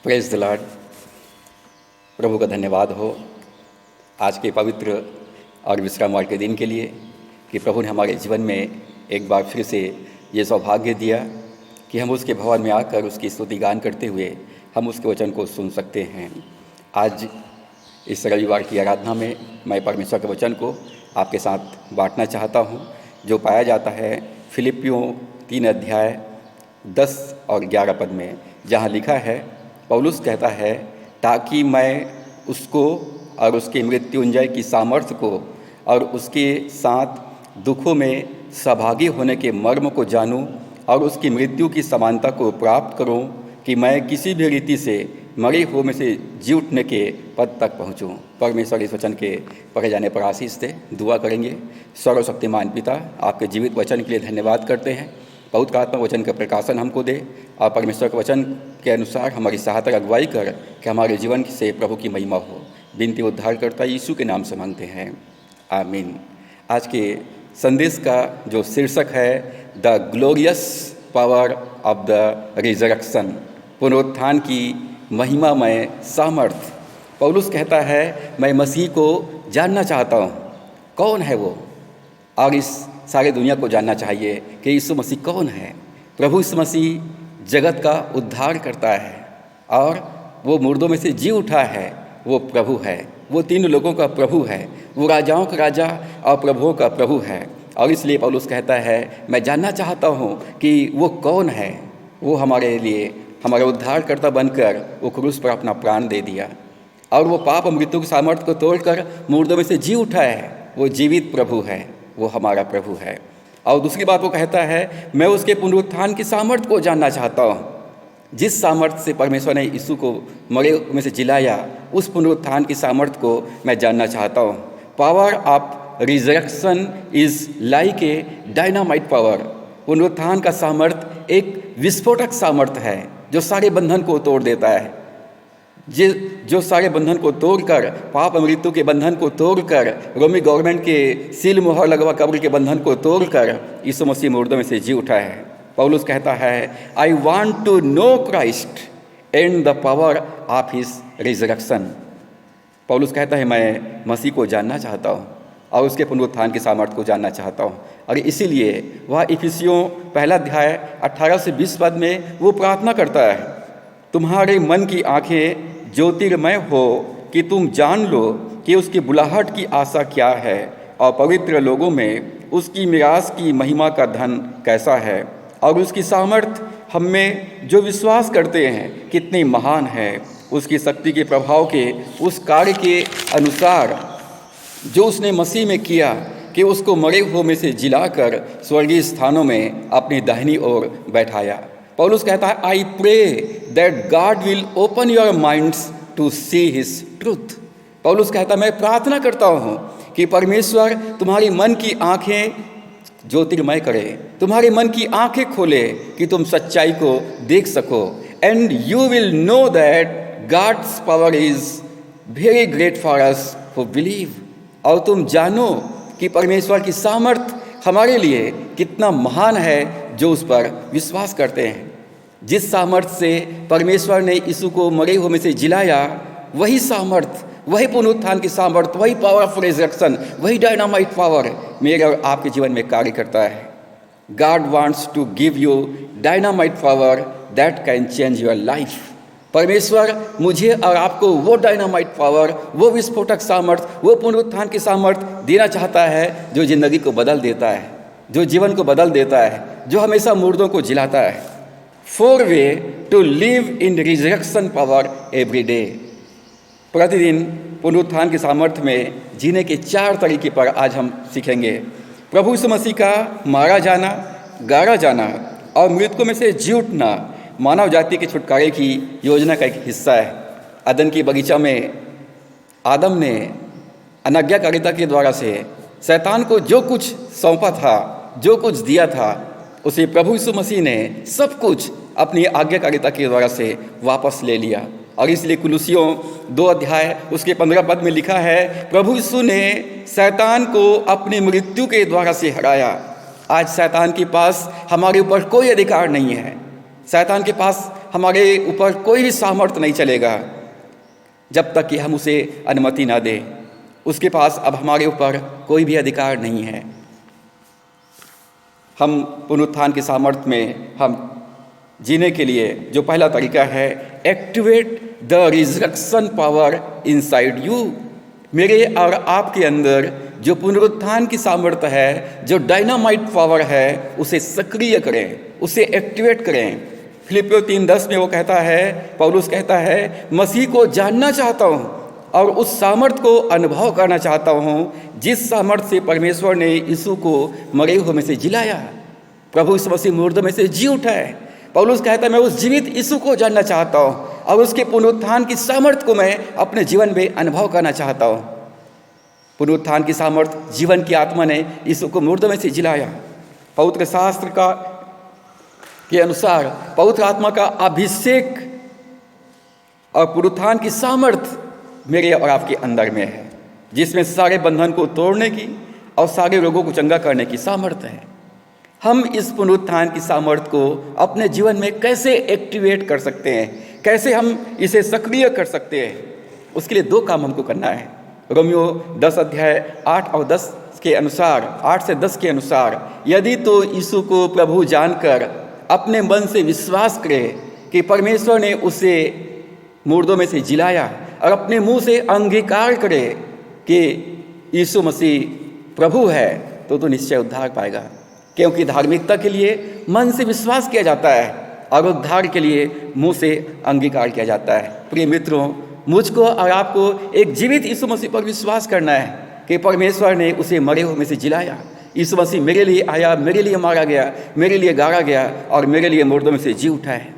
Praise the Lord. प्रभु का धन्यवाद हो आज के पवित्र और विश्रामवार के दिन के लिए कि प्रभु ने हमारे जीवन में एक बार फिर से ये सौभाग्य दिया कि हम उसके भवन में आकर उसकी स्तुति गान करते हुए हम उसके वचन को सुन सकते हैं। आज इस रविवार की आराधना में मैं परमेश्वर के वचन को आपके साथ बांटना चाहता हूँ, जो पाया जाता है फिलिपियों 3 अध्याय 10 और 11 पद में, जहाँ लिखा है, पौलुस कहता है, ताकि मैं उसको और उसके मृत्युंजय की सामर्थ्य को और उसके साथ दुखों में सहभागी होने के मर्म को जानूं और उसकी मृत्यु की समानता को प्राप्त करूं, कि मैं किसी भी रीति से मरे हुए में से जी उठने के पद तक पहुंचूं। परमेश्वर इस वचन के पढ़े जाने पर आशीष दे। दुआ करेंगे। सर्वशक्तिमान पिता, आपके जीवित वचन के लिए धन्यवाद करते हैं। पवित्र आत्मा वचन का प्रकाशन हमको दे और परमेश्वर के वचन के अनुसार हमारी सहायता अगुवाई कर कि हमारे जीवन से प्रभु की महिमा हो। विनती उद्धारकर्ता यीशु के नाम से मांगते हैं, आमीन। आज के संदेश का जो शीर्षक है, the glorious power of the resurrection, पुनरुत्थान की महिमामय सामर्थ। पौलुस कहता है, मैं मसीह को जानना चाहता हूँ। कौन है वो? और इस सारे दुनिया को जानना चाहिए कि यीशु मसीह कौन है। प्रभु यीशु मसीह जगत का उद्धार करता है और वो मुर्दों में से जी उठा है। वो प्रभु है, वो 3 लोगों का प्रभु है, वो राजाओं का राजा और प्रभुओं का प्रभु है। और इसलिए पौलुस कहता है, मैं जानना चाहता हूँ कि वो कौन है। वो हमारे लिए हमारा उद्धारकर्ता बनकर वो क्रूस पर अपना प्राण दे दिया और वो पाप मृत्यु की सामर्थ्य को तोड़कर मुर्दों में से जी उठा है। वो जीवित प्रभु है, वो हमारा प्रभु है। और दूसरी बात वो कहता है, मैं उसके पुनरुत्थान की सामर्थ्य को जानना चाहता हूँ। जिस सामर्थ्य से परमेश्वर ने यीशु को मरे में से जिलाया, उस पुनरुत्थान की सामर्थ्य को मैं जानना चाहता हूँ। Power of resurrection is like a dynamite power. पुनरुत्थान का सामर्थ्य एक विस्फोटक सामर्थ्य है जो सारे बंधन को तोड़ देता है। जो सारे बंधन को तोड़कर, पाप मृत्यु के बंधन को तोड़कर, रोमी गवर्नमेंट के सील मोहर लगवा कब्र के बंधन को तोड़कर यीशु मसीह मुर्दों में से जी उठा है। पौलुस कहता है, I want to know Christ and the power of his resurrection. Paulus कहता है, मैं मसीह को जानना चाहता हूँ और उसके पुनरुत्थान की सामर्थ्य को जानना चाहता हूँ। और इसीलिए वह इफिसियों 1 अध्याय 18 से 20 पद में वो प्रार्थना करता है, तुम्हारे मन की आंखें ज्योतिर्मय हो कि तुम जान लो कि उसकी बुलाहट की आशा क्या है और पवित्र लोगों में उसकी मिरास की महिमा का धन कैसा है, और उसकी सामर्थ्य हम में जो विश्वास करते हैं कितनी महान है। उसकी शक्ति के प्रभाव के उस कार्य के अनुसार जो उसने मसीह में किया कि उसको मरे हुए में से जिलाकर स्वर्गीय स्थानों में अपनी दाहिनी ओर बैठाया। पौलुस कहता है, I pray that God will open your minds to see his truth. Paulus कहता है, मैं प्रार्थना करता हूँ कि परमेश्वर तुम्हारी मन की आंखें ज्योतिर्मय करे, तुम्हारे मन की आंखें खोले कि तुम सच्चाई को देख सको। And you will know that God's power is very great for us who believe. और तुम जानो कि परमेश्वर की सामर्थ्य हमारे लिए कितना महान है जो उस पर विश्वास करते हैं। जिस सामर्थ्य से परमेश्वर ने यीशु को मरे हुए में से जिलाया, वही सामर्थ्य, वही पुनरुत्थान की सामर्थ्य, वही पावर ऑफ रिजरेक्शन, वही डायनामाइट पावर मेरे और आपके जीवन में कार्य करता है। God wants to give you dynamite power that can change your life. परमेश्वर मुझे और आपको वो डायनामाइट पावर, वो विस्फोटक सामर्थ्य, वो पुनरुत्थान की सामर्थ्य देना चाहता है जो जिंदगी को बदल देता है, जो जीवन को बदल देता है, जो हमेशा मुर्दों को जिलाता है। 4 way to live in resurrection power every day. प्रतिदिन पुनरुत्थान की सामर्थ्य में जीने के 4 तरीके पर आज हम सीखेंगे। प्रभु यीशु मसीह का मारा जाना, गाड़ा जाना और मृतकों में से जी उठना मानव जाति के छुटकारे की योजना का एक हिस्सा है। अदन की बगीचा में आदम ने अनाज्ञाकारिता के द्वारा से शैतान को जो कुछ सौंपा था, जो कुछ दिया था, उसे प्रभु यीशु मसीह ने सब कुछ अपनी आज्ञाकारिता के द्वारा से वापस ले लिया। और इसलिए कुलुसियों 2 अध्याय उसके 15 पद में लिखा है, प्रभु यीशु ने शैतान को अपनी मृत्यु के द्वारा से हराया। आज शैतान के पास हमारे ऊपर कोई अधिकार नहीं है। शैतान के पास हमारे ऊपर कोई भी सामर्थ्य नहीं चलेगा जब तक कि हम उसे अनुमति ना दें। उसके पास अब हमारे ऊपर कोई भी अधिकार नहीं है। हम पुनरुत्थान की सामर्थ्य में हम जीने के लिए जो पहला तरीका है, activate the resurrection power inside you. मेरे और आपके अंदर जो पुनरुत्थान की सामर्थ्य है, जो डायनामाइट पावर है, उसे सक्रिय करें, उसे एक्टिवेट करें। फिलिपियों 3:10 में वो कहता है, पौलुस कहता है, मसीह को जानना चाहता हूँ और उस सामर्थ्य को अनुभव करना चाहता हूँ जिस सामर्थ्य से परमेश्वर ने यीशु को मरे हुए में से जिलाया। प्रभु यीशु मसीह मुर्दों में से जी उठा है। पौलुस कहता है, मैं उस जीवित यीशु को जानना चाहता हूँ और उसके पुनरुत्थान की सामर्थ्य को मैं अपने जीवन में अनुभव करना चाहता हूँ। पुनरुत्थान की सामर्थ्य, जीवन की आत्मा ने यीशु को मुर्दों में से जिलाया। पवित्र शास्त्र के अनुसार पवित्र आत्मा का अभिषेक और पुनरुत्थान की सामर्थ्य मेरे और आपके अंदर में है, जिसमें सारे बंधन को तोड़ने की और सारे रोगों को चंगा करने की सामर्थ्य है। हम इस पुनरुत्थान की सामर्थ्य को अपने जीवन में कैसे एक्टिवेट कर सकते हैं, कैसे हम इसे सक्रिय कर सकते हैं, उसके लिए 2 काम हमको करना है। रोमियो 10 अध्याय 8 और 10 के अनुसार, 8 से 10 के अनुसार, यदि तो यीशु को प्रभु जानकर अपने मन से विश्वास करे कि परमेश्वर ने उसे मुर्दों में से जिलाया और अपने मुंह से अंगीकार करे कि यीशु मसीह प्रभु है, तो निश्चय उद्धार पाएगा। क्योंकि धार्मिकता के लिए मन से विश्वास किया जाता है और उद्धार के लिए मुंह से अंगीकार किया जाता है। प्रिय मित्रों, मुझको और आपको एक जीवित यीशु मसीह पर विश्वास करना है कि परमेश्वर ने उसे मरे हुए में से जिलाया। यीशु मसीह मेरे लिए आया, मेरे लिए मारा गया, मेरे लिए गाड़ा गया और मेरे लिए मुर्दों में से जी उठा है।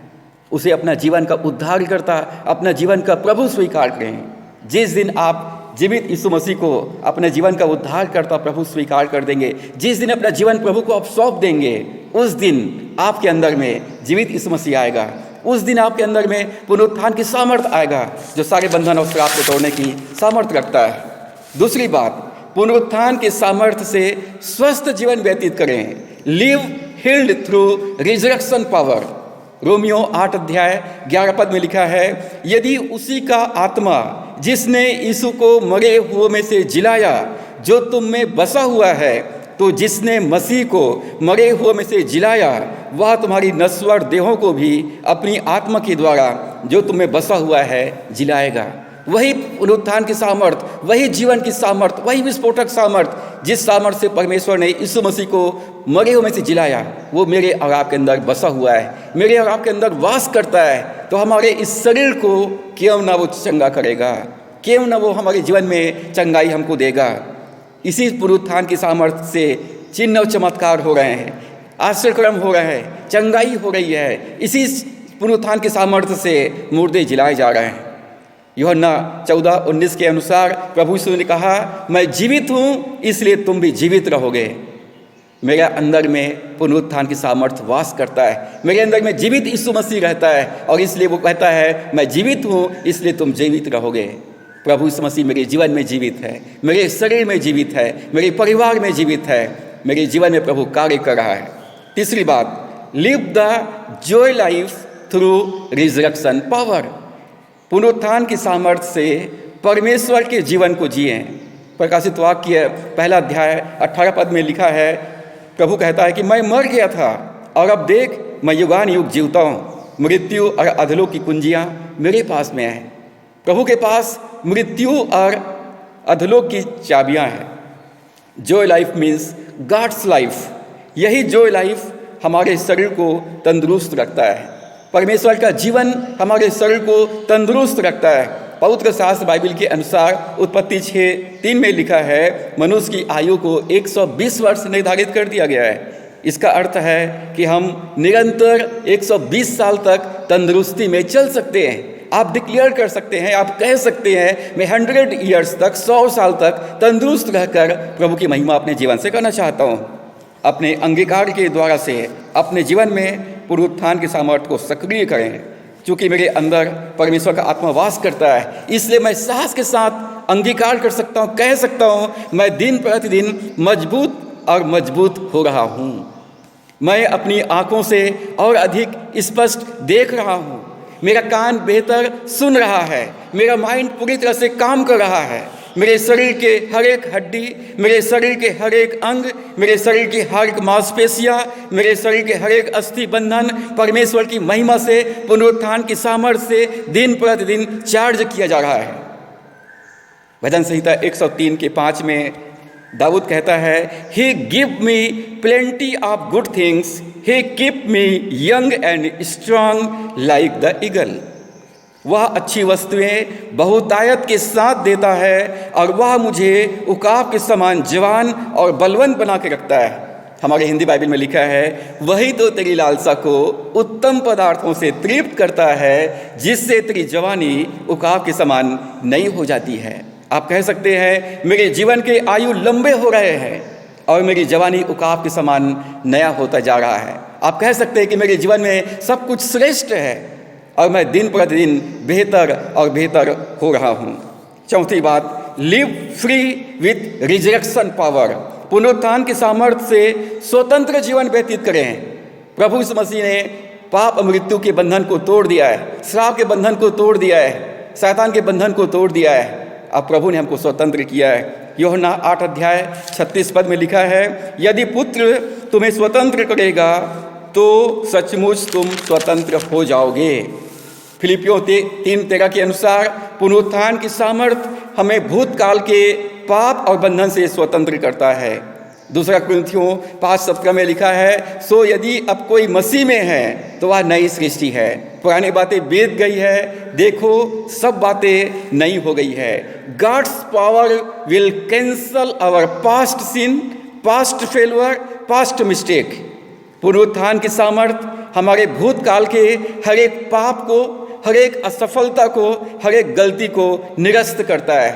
उसे अपना जीवन का उद्धारकर्ता, अपना जीवन का प्रभु स्वीकार करें। जिस दिन आप जीवित यीशु मसीह को अपने जीवन का उद्धारकर्ता प्रभु स्वीकार कर देंगे, जिस दिन अपना जीवन प्रभु को आप सौंप देंगे, उस दिन आपके अंदर में जीवित यीशु मसीह आएगा। उस दिन आपके अंदर में पुनरुत्थान की सामर्थ्य आएगा जो सारे बंधन और श्राप को तोड़ने की सामर्थ्य रखता है। दूसरी बात, पुनरुत्थान के सामर्थ्य से स्वस्थ जीवन व्यतीत करें। Live healed through resurrection power. रोमियो 8 अध्याय 11 पद में लिखा है, यदि उसी का आत्मा जिसने यीशु को मरे हुए में से जिलाया जो तुम में बसा हुआ है, तो जिसने मसीह को मरे हुए में से जिलाया वह तुम्हारी नश्वर देहों को भी अपनी आत्मा के द्वारा जो तुम में बसा हुआ है जिलाएगा। वही पुनरुत्थान की सामर्थ्य, वही जीवन की सामर्थ्य, वही विस्फोटक सामर्थ्य जिस सामर्थ्य से परमेश्वर ने यीशु मसीह को मरे हुए में से जिलाया, वो मेरे और आपके अंदर बसा हुआ है, मेरे और आपके अंदर वास करता है। तो हमारे इस शरीर को क्यों ना वो चंगा करेगा, क्यों ना वो हमारे जीवन में चंगाई हमको देगा। इसी पुनरुत्थान की सामर्थ्य से चिन्ह और चमत्कार हो रहे हैं, आश्चर्यक्रम हो रहे हैं, चंगाई हो रही है। इसी पुनरुत्थान की सामर्थ्य से मुर्दे जिलाए जा रहे हैं। यूहन्ना 14:19 के अनुसार प्रभु यीशु ने कहा, मैं जीवित हूँ इसलिए तुम भी जीवित रहोगे। मेरे अंदर में पुनरुत्थान की सामर्थ्य वास करता है, मेरे अंदर में जीवित यीशु मसीह रहता है और इसलिए वो कहता है, मैं जीवित हूँ इसलिए तुम जीवित रहोगे। प्रभु यीशु मसीह मेरे जीवन में जीवित है, मेरे शरीर में जीवित है, मेरे परिवार में जीवित है, मेरे जीवन में प्रभु कार्य कर रहा है। तीसरी बात, live the Joy life through resurrection power. पुनरुत्थान की सामर्थ्य से परमेश्वर के जीवन को जिए। प्रकाशित वाक्य 1 अध्याय 18 पद में लिखा है, प्रभु कहता है कि मैं मर गया था और अब देख मैं युगान युग जीवता हूँ, मृत्यु और अधलोक की कुंजियाँ मेरे पास में हैं। प्रभु के पास मृत्यु और अधलोक की चाबियाँ हैं। Joy life means God's life. यही जॉय लाइफ हमारे शरीर को तंदुरुस्त रखता है। परमेश्वर का जीवन हमारे शरीर को तंदुरुस्त रखता है। पवित्र शास्त्र बाइबल के अनुसार उत्पत्ति 6:3 में लिखा है, मनुष्य की आयु को 120 वर्ष निर्धारित कर दिया गया है। इसका अर्थ है कि हम निरंतर 120 साल तक तंदुरुस्ती में चल सकते हैं। आप डिक्लेयर कर सकते हैं, आप कह सकते हैं, मैं 100 ईयर्स तक, 100 साल तक तंदुरुस्त रहकर प्रभु की महिमा अपने जीवन से करना चाहता हूँ। अपने अंगीकार के द्वारा से अपने जीवन में पुनरुत्थान की सामर्थ्य को सक्रिय करें। चूँकि मेरे अंदर परमेश्वर का आत्मा वास करता है, इसलिए मैं साहस के साथ अंगीकार कर सकता हूँ, कह सकता हूँ, मैं दिन प्रतिदिन मजबूत और मजबूत हो रहा हूँ। मैं अपनी आँखों से और अधिक स्पष्ट देख रहा हूँ, मेरा कान बेहतर सुन रहा है, मेरा माइंड पूरी तरह से काम कर रहा है, मेरे शरीर के हर एक हड्डी, मेरे शरीर के हर एक अंग, मेरे शरीर की हर एक मांसपेशियाँ, मेरे शरीर के हर एक अस्थि बंधन परमेश्वर की महिमा से, पुनरुत्थान की सामर्थ्य से दिन प्रतिदिन चार्ज किया जा रहा है। भजन संहिता 103 के 5 में दाऊद कहता है, he give me plenty of good things, he keep me young and strong like the eagle. वह अच्छी वस्तुएं बहुतायत के साथ देता है और वह मुझे उकाब के समान जवान और बलवंत बना के रखता है। हमारे हिंदी बाइबल में लिखा है, वही तो तेरी लालसा को उत्तम पदार्थों से तृप्त करता है, जिससे तेरी जवानी उकाब के समान नई हो जाती है। आप कह सकते हैं, मेरे जीवन के आयु लंबे हो रहे हैं और मेरी जवानी उकाब के समान नया होता जा रहा है। आप कह सकते हैं कि मेरे जीवन में सब कुछ श्रेष्ठ है और मैं दिन प्रतिदिन बेहतर और बेहतर हो रहा हूँ। चौथी बात, live free with resurrection power. पुनरुत्थान की सामर्थ्य से स्वतंत्र जीवन व्यतीत करें। प्रभु यीशु मसीह ने पाप मृत्यु के बंधन को तोड़ दिया है, श्राप के बंधन को तोड़ दिया है, शैतान के बंधन को तोड़ दिया है। अब प्रभु ने हमको स्वतंत्र किया है। यूहन्ना 8 अध्याय 36 पद में लिखा है, यदि पुत्र तुम्हें स्वतंत्र करेगा तो सचमुच तुम स्वतंत्र हो जाओगे। फिलिपियों 3:13 के अनुसार पुनरुत्थान की सामर्थ्य हमें भूतकाल के पाप और बंधन से स्वतंत्र करता है। दूसरा कुरिन्थियों 5:17 में लिखा है, सो यदि अब कोई मसीह में है तो वह नई सृष्टि है, पुरानी बातें बीत गई है, देखो सब बातें नई हो गई है। God's power will cancel our past sin, past failure, past mistake. पुनरुत्थान की सामर्थ्य हमारे भूतकाल के हर एक पाप को, हर एक असफलता को, हर एक गलती को निरस्त करता है।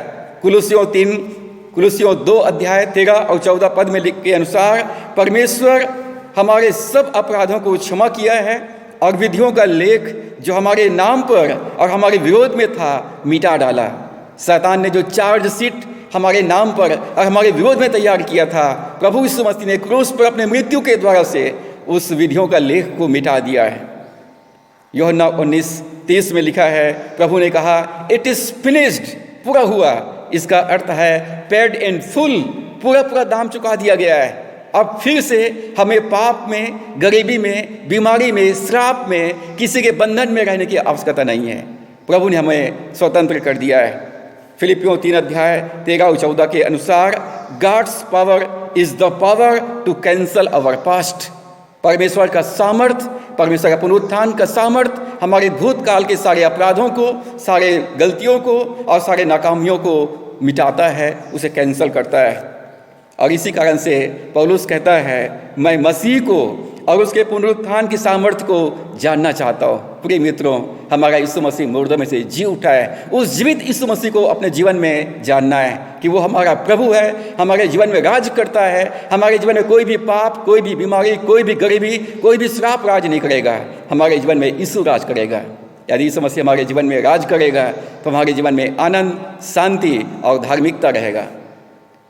कुलुस्सियों 2 अध्याय 13 और 14 पद में लिख के अनुसार परमेश्वर हमारे सब अपराधों को क्षमा किया है और विधियों का लेख जो हमारे नाम पर और हमारे विरोध में था मिटा डाला। शैतान ने जो चार्ज शीट हमारे नाम पर और हमारे विरोध में तैयार किया था, प्रभु यीशु मसीह ने क्रूस पर अपने मृत्यु के द्वारा से उस विधियों का लेख को मिटा दिया है। यूहन्ना 19:30 में लिखा है, प्रभु ने कहा, इट इज फिनिश्ड, पूरा हुआ। इसका अर्थ है पेड इन फुल, पूरा दाम चुका दिया गया है। अब फिर से हमें पाप में, गरीबी में, बीमारी में, श्राप में, किसी के बंधन में रहने की आवश्यकता नहीं है। प्रभु ने हमें स्वतंत्र कर दिया है। फिलिपियों 3 अध्याय 13 और 14 के अनुसार God's power is the power to cancel our past. परमेश्वर का सामर्थ्य, परमेश्वर का पुनरुत्थान का सामर्थ्य हमारे भूतकाल के सारे अपराधों को, सारे गलतियों को और सारे नाकामियों को मिटाता है, उसे कैंसल करता है। और इसी कारण से पौलुस कहता है, मैं मसीह को और उसके पुनरुत्थान की सामर्थ्य को जानना चाहता हूँ। प्रिय मित्रों, हमारा यीशु मसीह मुर्दों में से जी उठा है। उस जीवित यीशु मसीह को अपने जीवन में जानना है कि वो हमारा प्रभु है, हमारे जीवन में राज करता है। हमारे जीवन में कोई भी पाप, कोई भी बीमारी, कोई भी गरीबी, कोई भी श्राप राज नहीं करेगा। हमारे जीवन में यीशु राज करेगा। यदि यीशु मसीह हमारे जीवन में राज करेगा तो हमारे जीवन में आनंद, शांति और धार्मिकता रहेगा।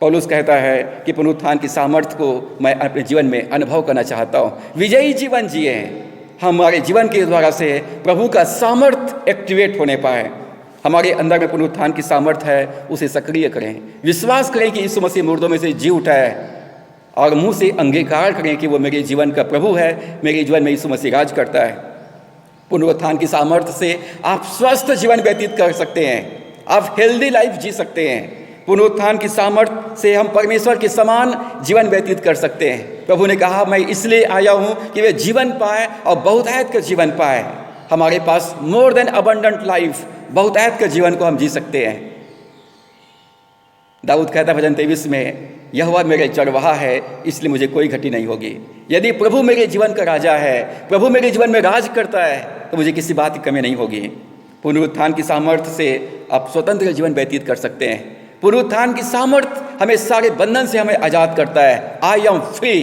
पौलुस कहता है कि पुनरुत्थान की सामर्थ्य को मैं अपने जीवन में अनुभव करना चाहता हूँ। विजयी जीवन जिए, हमारे जीवन के द्वारा से प्रभु का सामर्थ्य एक्टिवेट होने पाए। हमारे अंदर में पुनरुत्थान की सामर्थ्य है, उसे सक्रिय करें। विश्वास करें कि यीशु मसीह मुर्दों में से जी उठा है और मुंह से अंगीकार करें कि वो मेरे जीवन का प्रभु है, मेरे जीवन में यीशु मसीह राज करता है। पुनरुत्थान की सामर्थ्य से आप स्वस्थ जीवन व्यतीत कर सकते हैं, आप हेल्दी लाइफ जी सकते हैं। पुनरुत्थान की सामर्थ्य से हम परमेश्वर के समान जीवन व्यतीत कर सकते हैं। प्रभु ने कहा, मैं इसलिए आया हूँ कि वे जीवन पाए और बहुतायत का जीवन पाए। हमारे पास मोर देन अबंडेंट लाइफ, बहुतायत का जीवन को हम जी सकते हैं। दाऊद कहता है भजन 23 में, यहोवा मेरे चरवाहा है, इसलिए मुझे कोई घटी नहीं होगी। यदि प्रभु मेरे जीवन का राजा है, प्रभु मेरे जीवन में राज करता है, तो मुझे किसी बात की कमी नहीं होगी। पुनरुत्थान की सामर्थ्य से आप स्वतंत्र जीवन व्यतीत कर सकते हैं। पुनरुत्थान की सामर्थ्य हमें सारे बंधन से हमें आजाद करता है। I am free.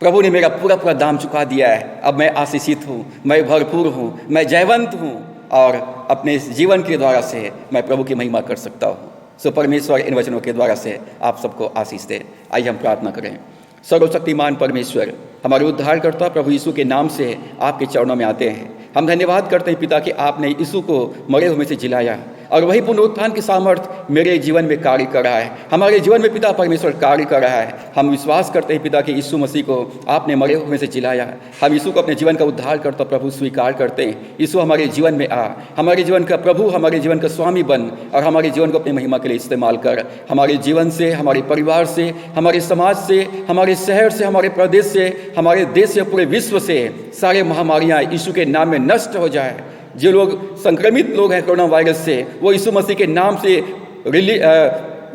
प्रभु ने मेरा पूरा दाम चुका दिया है। अब मैं आशीषित हूँ, मैं भरपूर हूँ, मैं जयवंत हूँ और अपने जीवन के द्वारा से मैं प्रभु की महिमा कर सकता हूँ। सो परमेश्वर इन वचनों के द्वारा से आप सबको आशीष दे। आइए हम प्रार्थना करें। सर्वशक्तिमान परमेश्वर, हमारे उद्धारकर्ता प्रभु यीशु के नाम से आपके चरणों में आते हैं। हम धन्यवाद करते हैं पिता कि आपने यीशु को मरे हुए में से जिलाया और वही पुनरुत्थान की सामर्थ्य मेरे जीवन में कार्य कर रहा है, हमारे जीवन में पिता परमेश्वर कार्य कर रहा है। हम विश्वास करते हैं पिता कि यीशु मसीह को आपने मरे हुए में से जिलाया। हम यीशु को अपने जीवन का उद्धारकर्ता प्रभु स्वीकार करते हैं। यीशु हमारे जीवन में आ, हमारे जीवन का प्रभु, हमारे जीवन का स्वामी बन और हमारे जीवन को अपनी महिमा के लिए इस्तेमाल कर। हमारे जीवन से, हमारे परिवार से, हमारे समाज से, हमारे शहर से, हमारे प्रदेश से, हमारे देश से, पूरे विश्व से सारे महामारियाँ यीशु के नाम में नष्ट हो जाए। जो लोग संक्रमित लोग हैं कोरोना वायरस से, वो यीशु मसीह के नाम से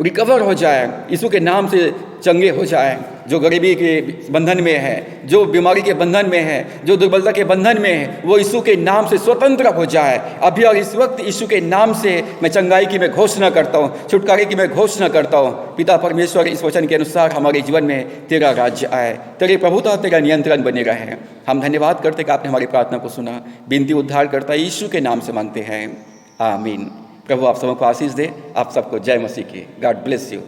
रिकवर हो जाए, यीशु के नाम से चंगे हो जाए। जो गरीबी के बंधन में है, जो बीमारी के बंधन में है, जो दुर्बलता के बंधन में है, वो यीशु के नाम से स्वतंत्र हो जाए अभी और इस वक्त। यीशु के नाम से मैं चंगाई की मैं घोषणा करता हूँ, छुटकारे की मैं घोषणा करता हूँ। पिता परमेश्वर, इस वचन के अनुसार हमारे जीवन में तेरा राज्य आए, तेरी प्रभुता, तेरा नियंत्रण बने रहे। हम धन्यवाद करते कि आपने हमारी प्रार्थना को सुना। विनती उद्धार करता यीशु के नाम से मांगते हैं, आमीन। प्रभु आप सबको आशीष दे। आप सबको जय मसीह की। God bless you.